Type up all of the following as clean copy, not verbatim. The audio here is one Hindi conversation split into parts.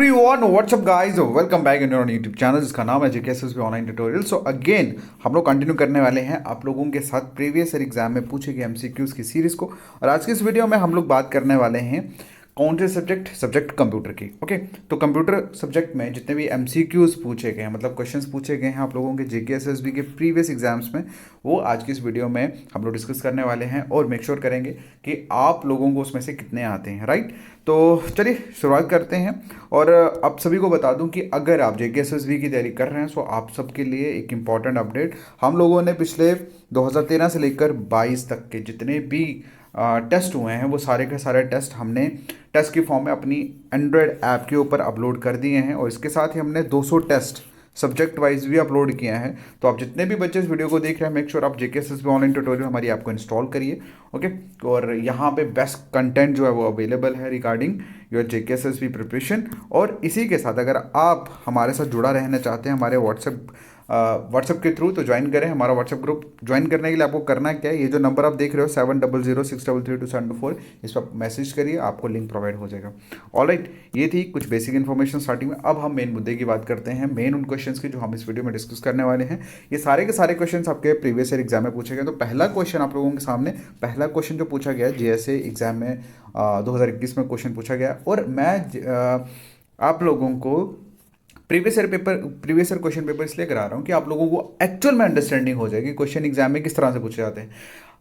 Everyone what's up guys welcome back in your YouTube channel जिसका नाम है JKSSB online tutorial. So again हम लोग कंटिन्यू करने वाले हैं आप लोगों के साथ प्रीवियस ईयर एग्जाम में पूछे गए एमसीक्यूज की सीरीज को। और आज की इस वीडियो में हम लोग बात करने वाले हैं कौन से सब्जेक्ट कंप्यूटर की। ओके, तो कंप्यूटर सब्जेक्ट में जितने भी एमसीक्यूज पूछे गए हैं, मतलब क्वेश्चंस पूछे गए हैं आप लोगों के जेकेएसएसबी के प्रीवियस एग्जाम्स में, वो आज की इस वीडियो में हम लोग डिस्कस करने वाले हैं और मेक श्योर करेंगे कि आप लोगों को उसमें से कितने आते हैं। राइट, तो चलिए शुरुआत करते हैं। और आप सभी को बता दूं कि अगर आप जेकेएसएसबी की तैयारी कर रहे हैं तो आप सबके लिए एक इम्पॉर्टेंट अपडेट, हम लोगों ने पिछले 2013 से लेकर 22 तक के जितने भी टेस्ट हुए हैं वो सारे के सारे टेस्ट हमने टेस्ट की फॉर्म में अपनी एंड्रॉयड ऐप के ऊपर अपलोड कर दिए हैं। और इसके साथ ही हमने 200 टेस्ट सब्जेक्ट वाइज भी अपलोड किया है। तो आप जितने भी बच्चे इस वीडियो को देख रहे हैं, मेक श्योर आप जेकेएसएसबी ऑनलाइन ट्यूटोरियल हमारी ऐप को इंस्टॉल करिए। ओके, और यहाँ पे बेस्ट कंटेंट जो है वो अवेलेबल है रिगार्डिंग योर जेकेएसएसबी प्रिपरेशन। और इसी के साथ अगर आप हमारे साथ जुड़ा रहना चाहते हैं हमारे व्हाट्सएप के थ्रू, तो ज्वाइन करें हमारा व्हाट्सएप ग्रुप। ज्वाइन करने के लिए आपको करना क्या है, ये जो नंबर आप देख रहे हो 7006332724, इस पर मैसेज करिए, आपको लिंक प्रोवाइड हो जाएगा। ऑलराइट, ये थी कुछ बेसिक इन्फॉर्मेशन स्टार्टिंग में। अब हम मेन मुद्दे की बात करते हैं, मेन उन क्वेश्चंस की जो हम इस वीडियो में डिस्कस करने वाले हैं। ये सारे के सारे क्वेश्चंस आपके प्रीवियस ईयर एग्जाम में पूछे गए। तो पहला क्वेश्चन आप लोगों के सामने, पहला क्वेश्चन जो पूछा गया जीएसए एग्जाम में 2021 में क्वेश्चन पूछा गया। और मैं आप लोगों को प्रीवियस ईयर क्वेश्चन पेपर इसलिए करा रहा हूँ कि आप लोगों को एक्चुअल में अंडरस्टैंडिंग हो जाएगी क्वेश्चन एग्जाम में किस तरह से पूछे जाते हैं।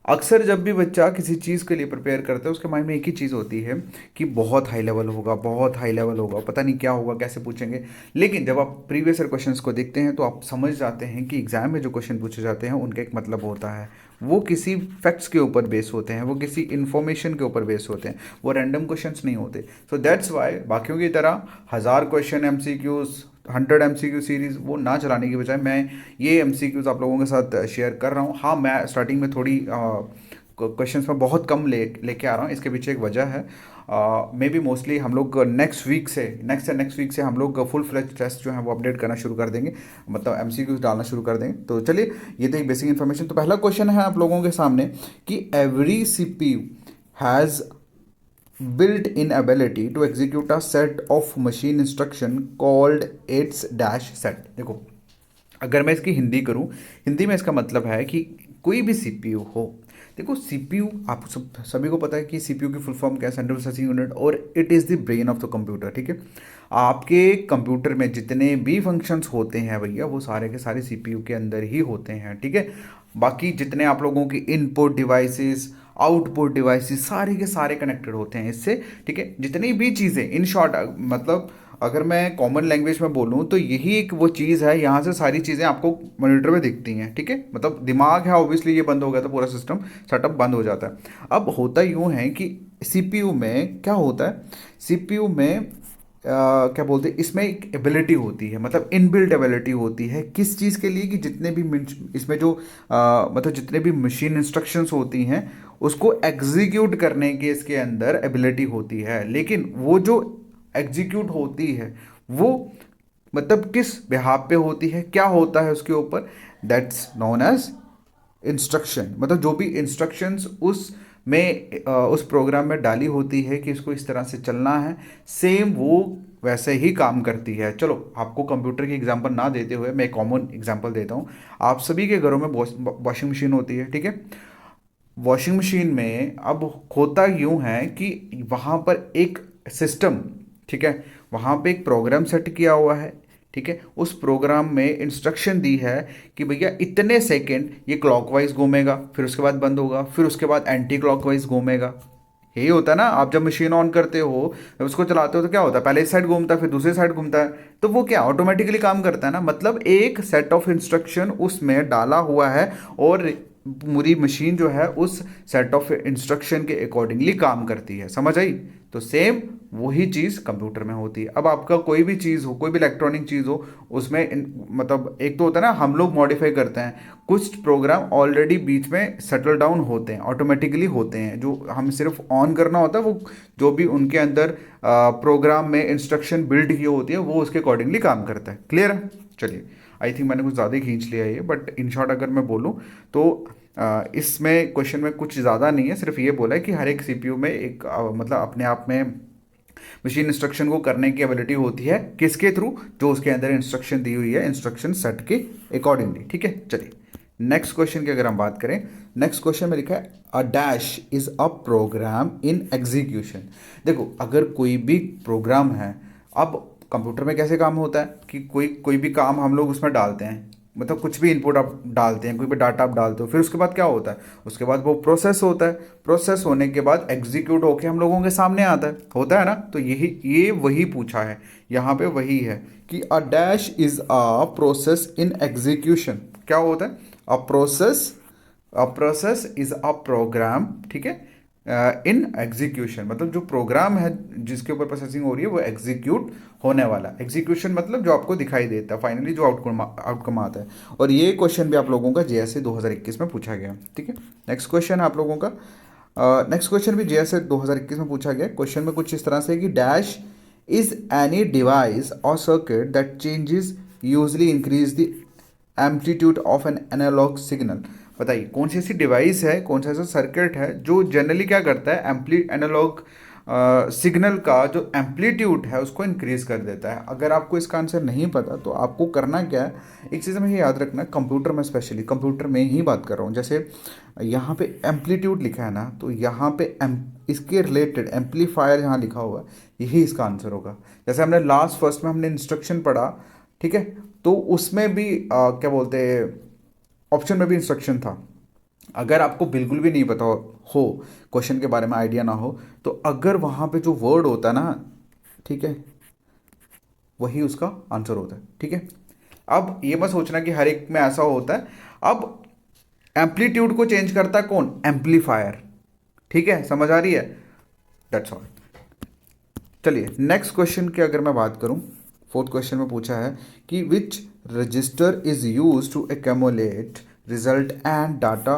अक्सर जब भी बच्चा किसी चीज़ के लिए प्रिपेयर करता है उसके माइंड में एक ही चीज़ होती है कि बहुत हाई लेवल होगा, बहुत हाई लेवल होगा, पता नहीं क्या होगा, कैसे पूछेंगे। लेकिन जब आप प्रीवियस ईयर क्वेश्चंस को देखते हैं तो आप समझ जाते हैं कि एग्जाम में जो क्वेश्चन पूछे जाते हैं उनका एक मतलब होता है। वो किसी फैक्ट्स के ऊपर बेस होते हैं, वो किसी इन्फॉर्मेशन के ऊपर बेस होते हैं, वो रैंडम क्वेश्चंस नहीं होते। सो दैट्स वाई बाकियों की तरह 1000 क्वेश्चन एमसीक्यूज 100 एमसीक्यू सीरीज़ वो ना चलाने की बजाय मैं ये एमसीक्यूज आप लोगों के साथ शेयर कर रहा हूँ। हाँ, मैं स्टार्टिंग में थोड़ी क्वेश्चंस में बहुत कम लेके आ रहा हूँ, इसके पीछे एक वजह है। मे बी मोस्टली हम लोग नेक्स्ट वीक से हम लोग फुल फ्लेज टेस्ट जो है वो अपडेट करना शुरू कर देंगे, मतलब एमसीक्यूज डालना शुरू कर देंगे। तो चलिए, ये तो एक बेसिक इन्फॉर्मेशन। तो पहला क्वेश्चन है आप लोगों के सामने कि every CPU has built-in ability to execute a set of machine instruction called its dash set। देखो, अगर मैं इसकी हिंदी करूं, हिंदी में इसका मतलब है कि कोई भी सीपीयू हो। देखो, सीपीयू आप सभी को पता है कि सीपीयू की फुल फॉर्म क्या है, सेंट्रल प्रोसेसिंग यूनिट, और it is the brain of the computer. ठीक है, आपके कंप्यूटर में जितने भी फंक्शंस होते हैं भैया वो सारे के सारे सीपीयू के अंदर ही होते हैं। ठीक है, बाकी जितने आप लोगों की इनपुट डिवाइसेस, आउटपुट डिवाइसेस, सारे के सारे कनेक्टेड होते हैं इससे। ठीक है, जितनी भी चीज़ें, इन शॉर्ट मतलब अगर मैं कॉमन लैंग्वेज में बोलूँ तो यही एक वो चीज़ है, यहाँ से सारी चीज़ें आपको मॉनिटर में दिखती हैं। ठीक है, मतलब दिमाग है ऑब्वियसली, ये बंद हो गया तो पूरा सिस्टम सेटअप बंद हो जाता है। अब होता यूँ है कि सीपीयू में क्या होता है, सीपीयू में क्या बोलते हैं, इसमें एक एबिलिटी होती है, मतलब इनबिल्ट एबिलिटी होती है किस चीज़ के लिए, कि जितने भी इसमें जो मतलब जितने भी मशीन इंस्ट्रक्शंस होती हैं उसको एग्जीक्यूट करने की इसके अंदर एबिलिटी होती है। लेकिन वो जो एग्जीक्यूट होती है वो मतलब किस बिहाफ पे होती है, क्या होता है उसके ऊपर, दैट्स नोन एज इंस्ट्रक्शन। मतलब जो भी इंस्ट्रक्शंस उस प्रोग्राम में डाली होती है कि इसको इस तरह से चलना है, सेम वो वैसे ही काम करती है। चलो, आपको कंप्यूटर की एग्जांपल ना देते हुए मैं कॉमन एग्जांपल देता हूँ। आप सभी के घरों में वॉशिंग मशीन होती है। ठीक है, वॉशिंग मशीन में अब होता यूँ है कि वहाँ पर एक सिस्टम, ठीक है, वहाँ पे एक प्रोग्राम सेट किया हुआ है। ठीक है, उस प्रोग्राम में इंस्ट्रक्शन दी है कि भैया इतने सेकंड ये क्लॉकवाइज घूमेगा, फिर उसके बाद बंद होगा, फिर उसके बाद एंटी क्लॉकवाइज घूमेगा। यही होता है ना, आप जब मशीन ऑन करते हो, जब उसको चलाते हो तो क्या होता है, पहले इस साइड घूमता है फिर दूसरी साइड घूमता है, तो वो क्या ऑटोमेटिकली काम करता है ना। मतलब एक सेट ऑफ इंस्ट्रक्शन उसमें डाला हुआ है और पूरी मशीन जो है उस सेट ऑफ इंस्ट्रक्शन के अकॉर्डिंगली काम करती है। समझ आई? तो सेम वही चीज़ कंप्यूटर में होती है। अब आपका कोई भी चीज़ हो, कोई भी इलेक्ट्रॉनिक चीज़ हो, उसमें मतलब एक तो होता है ना, हम लोग मॉडिफाई करते हैं, कुछ प्रोग्राम ऑलरेडी बीच में सेटल डाउन होते हैं, ऑटोमेटिकली होते हैं, जो हम सिर्फ ऑन करना होता है, वो जो भी उनके अंदर प्रोग्राम में इंस्ट्रक्शन बिल्ड की होती है वो उसके अकॉर्डिंगली काम करता है। क्लियर है? चलिए, आई थिंक मैंने कुछ ज़्यादा ही खींच लिया ये, बट इन शॉर्ट अगर मैं बोलूँ तो इसमें क्वेश्चन में कुछ ज़्यादा नहीं है, सिर्फ ये बोला है कि हर एक सीपीयू में एक मतलब अपने आप में मशीन इंस्ट्रक्शन को करने की एबिलिटी होती है किसके थ्रू, जो उसके अंदर इंस्ट्रक्शन दी हुई है इंस्ट्रक्शन सेट के अकॉर्डिंगली। ठीक है, चलिए नेक्स्ट क्वेश्चन की अगर हम बात करें, नेक्स्ट क्वेश्चन में लिखा है a dash is a program in execution. देखो अगर कोई भी प्रोग्राम है, अब कंप्यूटर में कैसे काम होता है कि कोई कोई भी काम हम लोग उसमें डालते हैं, मतलब कुछ भी इनपुट आप डालते हैं, कोई भी डाटा आप डालते हो, फिर उसके बाद क्या होता है, उसके बाद वो प्रोसेस होता है, प्रोसेस होने के बाद एग्जीक्यूट होके हम लोगों के सामने आता है, होता है ना। तो यही ये वही पूछा है यहाँ पे, वही है कि a dash is a process in execution. क्या होता है a process is a program, ठीक है, इन एग्जीक्यूशन, मतलब जो प्रोग्राम है जिसके ऊपर प्रोसेसिंग हो रही है वो एग्जीक्यूट होने वाला। एग्जीक्यूशन मतलब जो आपको दिखाई देता है फाइनली, जो आउटकम आउटकम आता है। और ये क्वेश्चन भी आप लोगों का जेएसए 2021 में पूछा गया। ठीक है, नेक्स्ट क्वेश्चन है आप लोगों का, नेक्स्ट क्वेश्चन भी जेएसए 2021 में पूछा गया। क्वेश्चन में कुछ इस तरह से कि डैश इज एनी डिवाइस और circuit that changes usually increase the amplitude of an analog signal. बताइए कौन सी ऐसी डिवाइस है, कौन सा ऐसा सर्किट है जो जनरली क्या करता है, एम्पली एनालॉग सिग्नल का जो एम्पलीट्यूड है उसको इंक्रीज कर देता है। अगर आपको इसका आंसर नहीं पता तो आपको करना क्या है, एक चीज़ हमें याद रखना, कंप्यूटर में स्पेशली कंप्यूटर में ही बात कर रहा हूँ, जैसे यहाँ पे एम्पलीट्यूड लिखा है ना, तो यहाँ पे इसके रिलेटेड एम्पलीफायर यहाँ लिखा हुआ है, यही इसका आंसर होगा। जैसे हमने लास्ट फर्स्ट में हमने इंस्ट्रक्शन पढ़ा, ठीक है, तो उसमें भी क्या बोलते हैं, ऑप्शन में भी इंस्ट्रक्शन था। अगर आपको बिल्कुल भी नहीं पता हो क्वेश्चन के बारे में आइडिया ना हो, तो अगर वहाँ पे जो वर्ड होता है ना, ठीक है, वही उसका आंसर होता है। ठीक है, अब ये मत सोचना कि हर एक में ऐसा होता है। अब एम्पलीट्यूड को चेंज करता है कौन, एम्पलीफायर। ठीक है, समझ आ रही है, दैट्स ऑल। चलिए नेक्स्ट क्वेश्चन की अगर मैं बात करूं, फोर्थ क्वेश्चन में पूछा है कि which register is use to accumulate result and data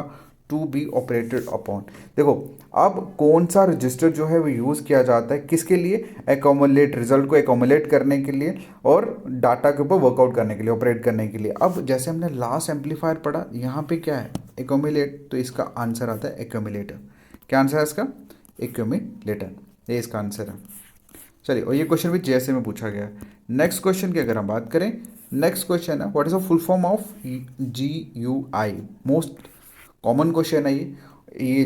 to be operated upon. देखो अब कौन सा रजिस्टर जो है वो यूज़ किया जाता है किसके लिए, एक्यूमुलेट रिजल्ट को एक्यूमुलेट करने के लिए और डाटा के ऊपर वर्कआउट करने के लिए, ऑपरेट करने के लिए। अब जैसे हमने लास्ट एम्पलीफायर पढ़ा, यहाँ पे क्या है, एक्यूमुलेट, तो इसका आंसर आता है एक्यूमुलेटर। क्या आंसर है इसका, एक्यूमुलेटर, ये इसका आंसर है। चलिए, और ये क्वेश्चन भी जेएसए में पूछा गया है। नेक्स्ट क्वेश्चन की अगर हम बात करें, नेक्स्ट क्वेश्चन है what is the full form of GUI। Most common question है ये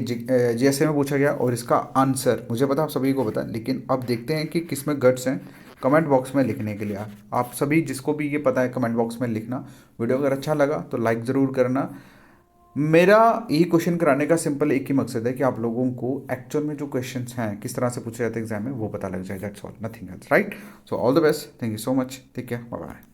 जेएसए में पूछा गया, और इसका आंसर मुझे पता, आप सभी को पता, लेकिन अब देखते हैं कि किस में गट्स हैं कमेंट बॉक्स में लिखने के लिए। आप सभी जिसको भी ये पता है कमेंट बॉक्स में लिखना। वीडियो अगर अच्छा लगा तो लाइक ज़रूर करना। मेरा ये क्वेश्चन कराने का सिंपल एक ही मकसद है कि आप लोगों को एक्चुअल में जो क्वेश्चंस हैं किस तरह से पूछे जाते हैं एग्जाम में वो पता लग जाए, that's all, nothing else, right. So all the best, thank you so much, take care, bye bye.